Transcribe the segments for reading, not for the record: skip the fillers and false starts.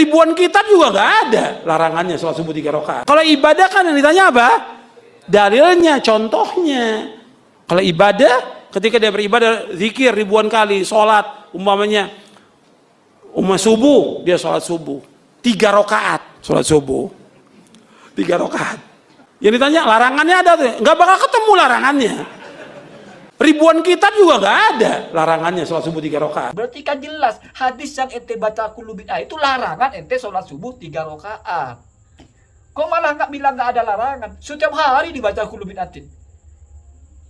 Ribuan kitab juga nggak ada larangannya sholat subuh 3 rakaat. Kalau ibadah kan yang ditanya apa? Dalilnya, contohnya. Kalau ibadah, ketika dia beribadah, zikir ribuan kali, sholat, umpamanya subuh, dia sholat subuh 3 rakaat, sholat subuh 3 rakaat. Yang ditanya larangannya ada tuh, nggak bakal ketemu larangannya. Ribuan kitab juga nggak ada larangannya sholat subuh 3 rakaat. Berarti kan jelas hadis yang ente baca kullu bid'ah itu larangan ente sholat subuh 3 rakaat. Kok malah nggak bilang nggak ada larangan? Setiap hari dibaca kullu bid'atin.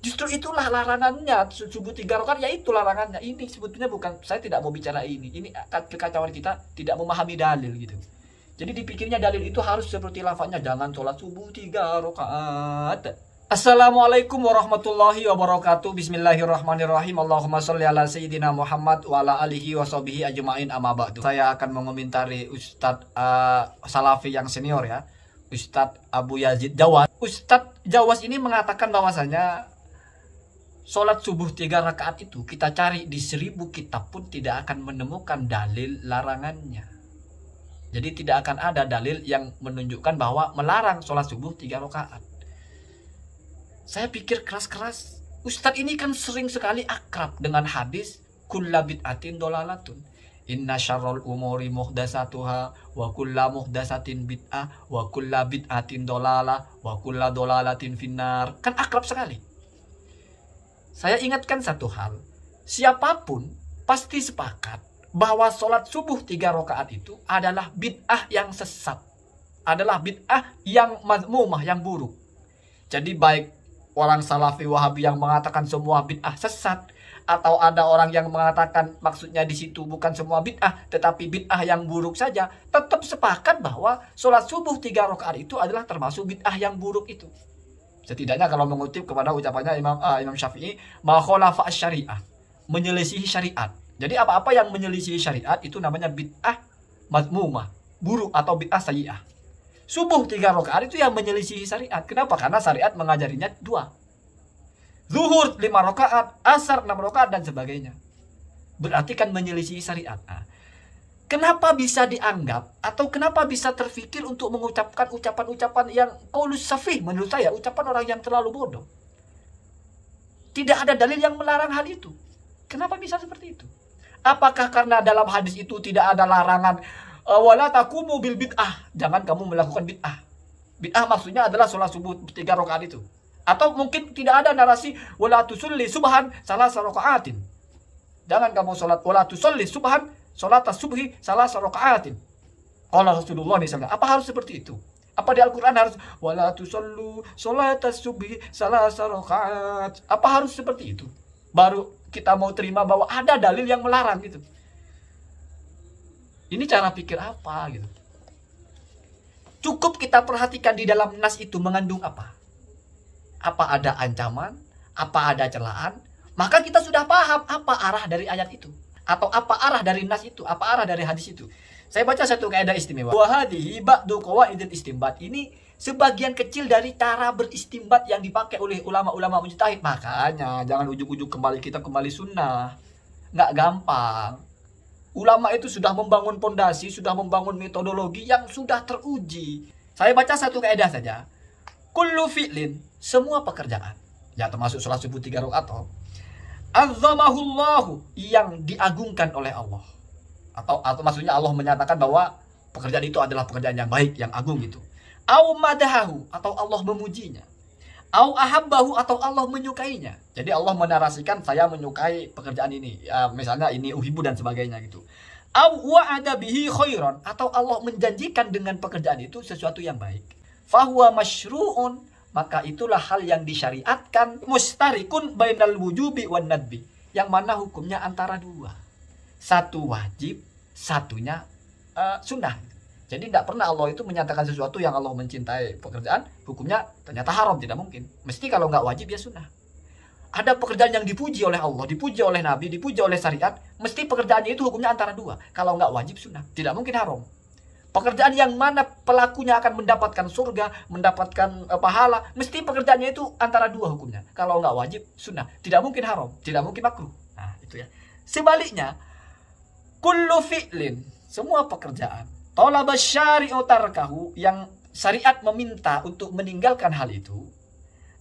Justru itulah larangannya, subuh 3 rakaat, ya itu larangannya. Ini sebetulnya bukan, saya tidak mau bicara ini. Ini kekacauan kita tidak memahami dalil gitu. Jadi dipikirnya dalil itu harus seperti lafaznya, jangan sholat subuh 3 rakaat. Assalamualaikum warahmatullahi wabarakatuh. Bismillahirrahmanirrahim. Allahumma sholli ala sayyidina Muhammad wa ala alihi wa sahbihi ajma'in, amma ba'du. Saya akan mengomentari Ustadz Salafi yang senior ya, Ustadz Abu Yazid Jawas. Ustadz Jawas ini mengatakan bahwasanya sholat subuh 3 rakaat itu kita cari di 1000 kitab pun tidak akan menemukan dalil larangannya. Jadi tidak akan ada dalil yang menunjukkan bahwa melarang sholat subuh 3 rakaat. Saya pikir keras-keras, Ustadz ini kan sering sekali akrab dengan hadis kulla bid'atin dolalatun. Inna syarrul umuri muhdasatuha wa kulla muhdasatin bid'ah wa kulla bid'atin dolalah wa kulla dolalatin finnar. Kan akrab sekali. Saya ingatkan satu hal, siapapun pasti sepakat bahwa sholat subuh 3 rakaat itu adalah bid'ah yang sesat, adalah bid'ah yang mazmumah, yang buruk. Jadi baik orang Salafi Wahabi yang mengatakan semua bid'ah sesat, atau ada orang yang mengatakan maksudnya di situ bukan semua bid'ah tetapi bid'ah yang buruk saja, tetap sepakat bahwa sholat subuh 3 rakaat itu adalah termasuk bid'ah yang buruk itu. Setidaknya kalau mengutip kepada ucapannya Imam Syafi'i, ma khalafa syariah, menyelisihi syariat. Jadi apa-apa yang menyelisihi syariat itu namanya bid'ah mazmumah, buruk atau bid'ah sayyi'ah. Subuh 3 rakaat itu yang menyelisihi syariat. Kenapa? Karena syariat mengajarinya 2. Zuhur 5 rakaat, asar 6 rakaat dan sebagainya. Berarti kan menyelisihi syariat. Nah, kenapa bisa dianggap atau kenapa bisa terfikir untuk mengucapkan ucapan-ucapan yang qaulus safih, menurut saya ucapan orang yang terlalu bodoh. Tidak ada dalil yang melarang hal itu. Kenapa bisa seperti itu? Apakah karena dalam hadis itu tidak ada larangan wala taqumu bil bid'ah, jangan kamu melakukan bid'ah. Bid'ah maksudnya adalah sholat subuh 3 rakaat itu. Atau mungkin tidak ada narasi wala tusolli subhan salasa rakaatin. Jangan kamu sholat wala tusolli subhan sholat subhi salasa rakaatin. Qala Rasulullah misalnya. Apa harus seperti itu? Apa di Al-Qur'an harus wala tusollu sholat subhi salasa rakaat? Apa harus seperti itu? Baru kita mau terima bahwa ada dalil yang melarang gitu. Ini cara pikir apa gitu. Cukup kita perhatikan di dalam nas itu mengandung apa. Apa ada ancaman, apa ada celaan, maka kita sudah paham apa arah dari ayat itu. Atau apa arah dari nas itu, apa arah dari hadis itu. Saya baca satu kaidah istimewa. Wa hadhihi ba'du qawaidil istinbat. Ini sebagian kecil dari cara beristimbat yang dipakai oleh ulama-ulama mujtahid. Makanya jangan ujuk-ujuk kembali sunnah. Nggak gampang. Ulama itu sudah membangun pondasi, sudah membangun metodologi yang sudah teruji. Saya baca satu kaidah saja. Kullu fi'lin, semua pekerjaan, ya termasuk sholat subuh 3 rakaat, azzamahullahu, yang diagungkan oleh Allah. Atau maksudnya Allah menyatakan bahwa pekerjaan itu adalah pekerjaan yang baik, yang agung gitu. Au madahahu, atau Allah memujinya. Au ahabbahu, atau Allah menyukainya. Jadi Allah menarasikan saya menyukai pekerjaan ini. Ya, misalnya ini uhibu dan sebagainya gitu. Au wa'ada bihi khairan, atau Allah menjanjikan dengan pekerjaan itu sesuatu yang baik. Fahuwa masyru'un, maka itulah hal yang disyariatkan. Mustarikun bainal wujubi wan nadbi, yang mana hukumnya antara dua. Satu wajib, satunya sunnah. Jadi tidak pernah Allah itu menyatakan sesuatu yang Allah mencintai pekerjaan, hukumnya ternyata haram, tidak mungkin. Mesti kalau nggak wajib ya sunnah. Ada pekerjaan yang dipuji oleh Allah, dipuji oleh Nabi, dipuji oleh syariat, mesti pekerjaannya itu hukumnya antara dua. Kalau nggak wajib sunnah, tidak mungkin haram. Pekerjaan yang mana pelakunya akan mendapatkan surga, mendapatkan pahala, mesti pekerjaannya itu antara dua hukumnya. Kalau nggak wajib sunnah, tidak mungkin haram, tidak mungkin makruh. Nah itu ya. Sebaliknya, kullu fi'lin, semua pekerjaan, Talaba syari'u tarkahu, yang syariat meminta untuk meninggalkan hal itu.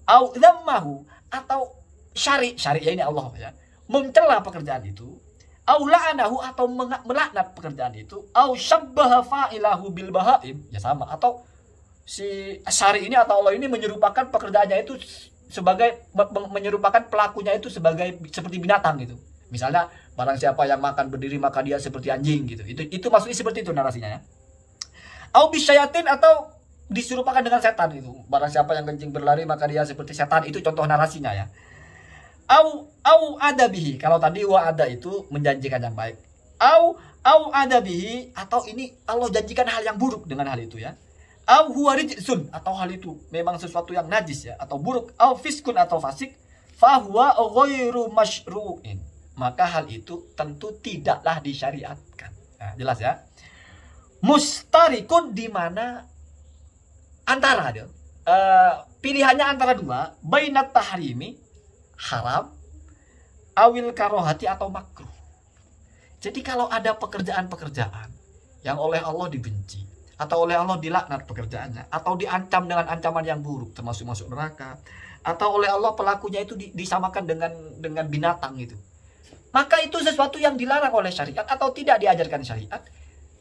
Au dzammahu, atau syari ya ini Allah ya, mencela pekerjaan itu. Au la'anahu, atau melaknat pekerjaan itu. Au syabbaha fa'ilahu bil bahaim, ya sama, atau si syari ini atau Allah ini menyerupakan pekerjaannya itu sebagai, menyerupakan pelakunya itu sebagai seperti binatang gitu. Misalnya barang siapa yang makan berdiri maka dia seperti anjing gitu. Itu maksudnya seperti itu narasinya ya. Au bisyayatin, atau diserupakan dengan setan gitu. Barang siapa yang kencing berlari maka dia seperti setan. Itu contoh narasinya ya. Au adabihi, kalau tadi wa ada itu menjanjikan yang baik. Au adabihi, atau ini Allah janjikan hal yang buruk dengan hal itu ya. Au huwa rijsun, atau hal itu memang sesuatu yang najis ya, atau buruk. Au fiskun, atau fasik. Fa huwa ghairu masyru'in, maka hal itu tentu tidaklah disyariatkan. Nah, jelas ya. Mustarikun, di mana antara dia, pilihannya antara dua, bainat tahrimi, haram, awil karohati, atau makruh. Jadi kalau ada pekerjaan-pekerjaan yang oleh Allah dibenci, atau oleh Allah dilaknat pekerjaannya, atau diancam dengan ancaman yang buruk, termasuk masuk neraka, atau oleh Allah pelakunya itu disamakan dengan binatang gitu, maka itu sesuatu yang dilarang oleh syariat atau tidak diajarkan syariat,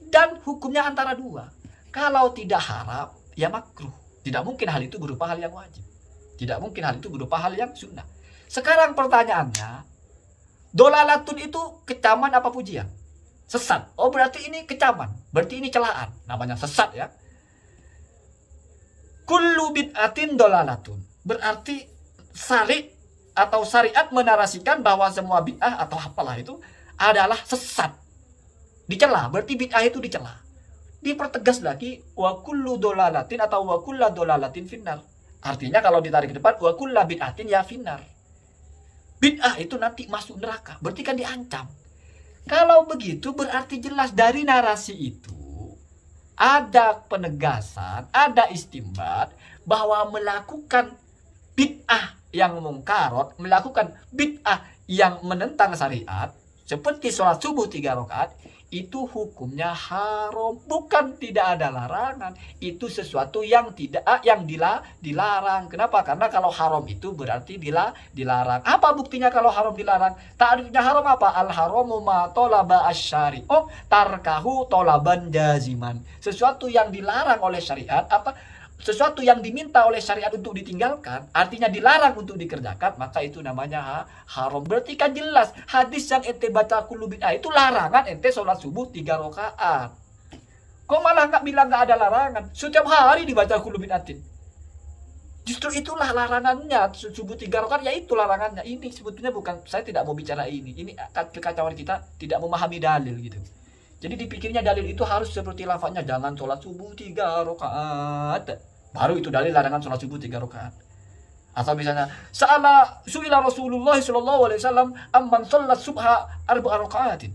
dan hukumnya antara dua. Kalau tidak haram, ya makruh. Tidak mungkin hal itu berupa hal yang wajib. Tidak mungkin hal itu berupa hal yang sunnah. Sekarang pertanyaannya, dolalatun itu kecaman apa pujian? Sesat. Oh berarti ini kecaman. Berarti ini celaan. Namanya sesat ya. Kullu bid'atin dolalatun. Berarti syariat menarasikan bahwa semua bid'ah atau apalah itu adalah sesat. Dicela. Berarti bid'ah itu dicela. Dipertegas lagi, wa kullu dolalatin atau wa kulla dolalatin finnar. Artinya kalau ditarik ke depan, wa kulla bid'atin ya finnar. Bid'ah itu nanti masuk neraka, berarti kan diancam. Kalau begitu berarti jelas dari narasi itu ada penegasan, ada istimbat bahwa melakukan bid'ah yang mungkarot, melakukan bid'ah yang menentang syariat, seperti sholat subuh 3 rakaat, itu hukumnya haram, bukan tidak ada larangan. Itu sesuatu yang dilarang. Kenapa? Karena kalau haram itu berarti dilarang. Apa buktinya kalau haram dilarang? Ta'rifnya haram apa? Al haramu ma tolaba asyari. Oh, tarkahu tolaban jaziman. Sesuatu yang dilarang oleh syariat, apa? Sesuatu yang diminta oleh syariat untuk ditinggalkan, artinya dilarang untuk dikerjakan, maka itu namanya haram. Berarti kan jelas hadis yang ente baca kullu bid'ah itu larangan ente sholat subuh 3 rakaat. Kok malah nggak bilang nggak ada larangan? Setiap hari dibaca kullu bid'atin. Justru itulah larangannya, subuh 3 rakaat, ya itu larangannya. Ini sebetulnya bukan, saya tidak mau bicara ini. Ini kekacauan kita tidak memahami dalil gitu. Jadi dipikirnya dalil itu harus seperti lafaznya, jangan sholat subuh 3 rakaat. Baru itu dalil larangan sholat subuh 3 rakaat. Atau misalnya, su'ila Rasulullah sallallahu alaihi wasallam amman sholat subha 4 rakaatin.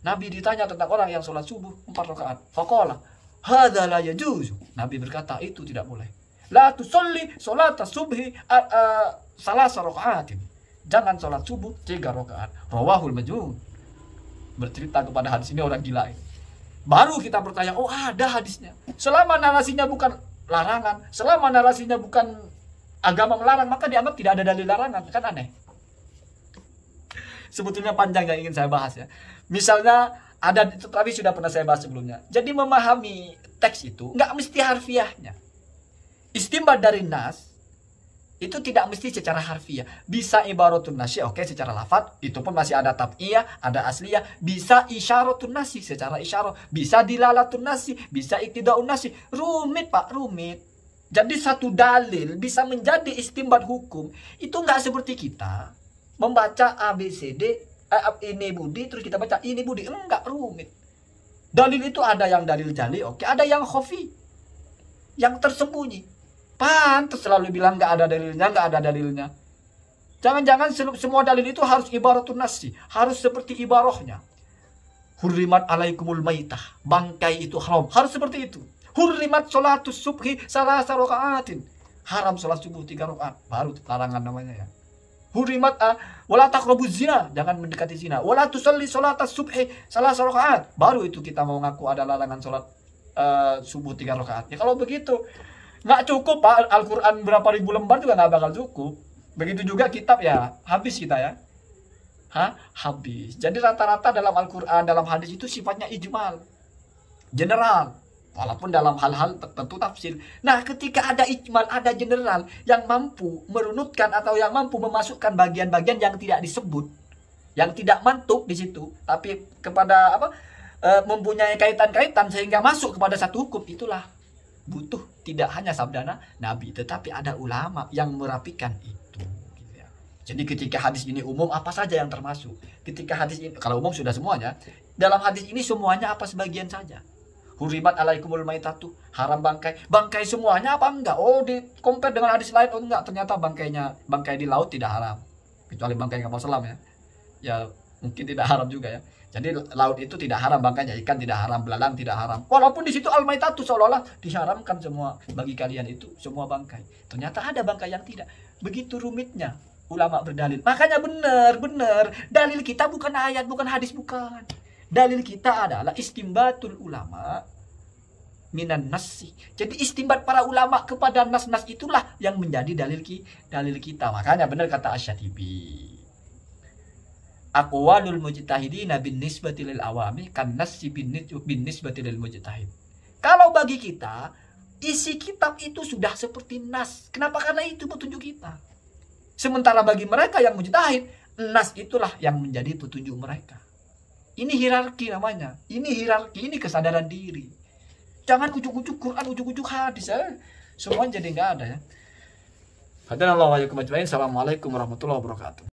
Nabi ditanya tentang orang yang sholat subuh 4 rakaat. Faqala, hadza la yajuz. Nabi berkata, itu tidak boleh. La tusalli sholat subhi 3 rakaatin. Jangan sholat subuh 3 rakaat. Rawahul majnun. Bercerita kepada hadis ini orang gila. Baru kita bertanya, oh ada hadisnya. Selama narasinya bukan larangan, selama narasinya bukan agama melarang, maka dianggap tidak ada dalil larangan. Kan aneh. Sebetulnya panjang yang ingin saya bahas ya. Misalnya ada, tapi sudah pernah saya bahas sebelumnya. Jadi memahami teks itu nggak mesti harfiahnya. Istimbat dari nas itu tidak mesti secara harfiah. Bisa ibaratun nasi, oke, secara lafaz, itu pun masih ada tab'iyah, ada asliyah. Bisa isyaratun nasi, secara isyarah. Bisa dilalatun nasi, bisa iktidaun nasi. Rumit Pak, rumit. Jadi satu dalil bisa menjadi istimbat hukum. Itu nggak seperti kita membaca ABCD, ini budi, terus kita baca ini budi. Enggak, rumit. Dalil itu ada yang dalil jali, oke, ada yang khafi, yang tersembunyi. Pantas selalu bilang nggak ada dalilnya. Jangan-jangan semua dalil itu harus ibaratun nasi, harus seperti ibarahnya. Hurrimat alaikumul maitah, bangkai itu haram, harus seperti itu. Hurrimat sholatus subhi 3 rakaatin, haram sholat subuh 3 rakaat, baru larangan namanya ya. Hurrimat wala taqrabuz zina, jangan mendekati zina. Wala tusalli sholatas subhi 3 rakaat, baru itu kita mau ngaku ada larangan sholat subuh 3 rakaat. Ya kalau begitu nggak cukup Pak, Al-Quran berapa ribu lembar juga nggak bakal cukup. Begitu juga kitab ya, habis kita ya. Habis. Jadi rata-rata dalam Al-Quran, dalam hadis itu sifatnya ijmal, general. Walaupun dalam hal-hal tertentu tafsir. Nah, ketika ada ijmal, ada general yang mampu merunutkan atau yang mampu memasukkan bagian-bagian yang tidak disebut, yang tidak mantuk di situ, tapi kepada mempunyai kaitan-kaitan sehingga masuk kepada satu hukum, itulah butuh tidak hanya sabda Nabi, tetapi ada ulama yang merapikan itu. Gitu ya. Jadi ketika hadis ini umum, apa saja yang termasuk? Ketika hadis ini, kalau umum sudah semuanya, dalam hadis ini semuanya apa sebagian saja? Hurimat alaikumul maitatu, haram bangkai semuanya apa enggak? Oh, di compare dengan hadis lain, oh enggak, ternyata bangkai di laut tidak haram, kecuali bangkai kapal selam ya. Ya mungkin tidak haram juga ya. Jadi laut itu tidak haram bangkainya, ikan tidak haram, belalang tidak haram. Walaupun di situ al-maitatu seolah-olah diharamkan semua bagi kalian itu semua bangkai. Ternyata ada bangkai yang tidak. Begitu rumitnya ulama berdalil. Makanya benar dalil kita bukan ayat, bukan hadis, bukan. Dalil kita adalah istimbatul ulama minan nasi. Jadi istimbat para ulama kepada nas-nas itulah yang menjadi dalil kita. Makanya benar kata Asy-Syatibi. Aqwalul mujtahidina bin nisbati lil awami kan nasi bin nisbati lil mujtahid. Kalau bagi kita, isi kitab itu sudah seperti nas. Kenapa? Karena itu petunjuk kita. Sementara bagi mereka yang mujtahid, nas itulah yang menjadi petunjuk mereka. Ini hierarki namanya. Ini hierarki, ini kesadaran diri. Jangan ujuk-ujuk Quran, ujuk-ujuk hadis. Semuanya jadi nggak ada ya. Hadanallahu wa iyyakum ajmain. Assalamualaikum warahmatullahi wabarakatuh.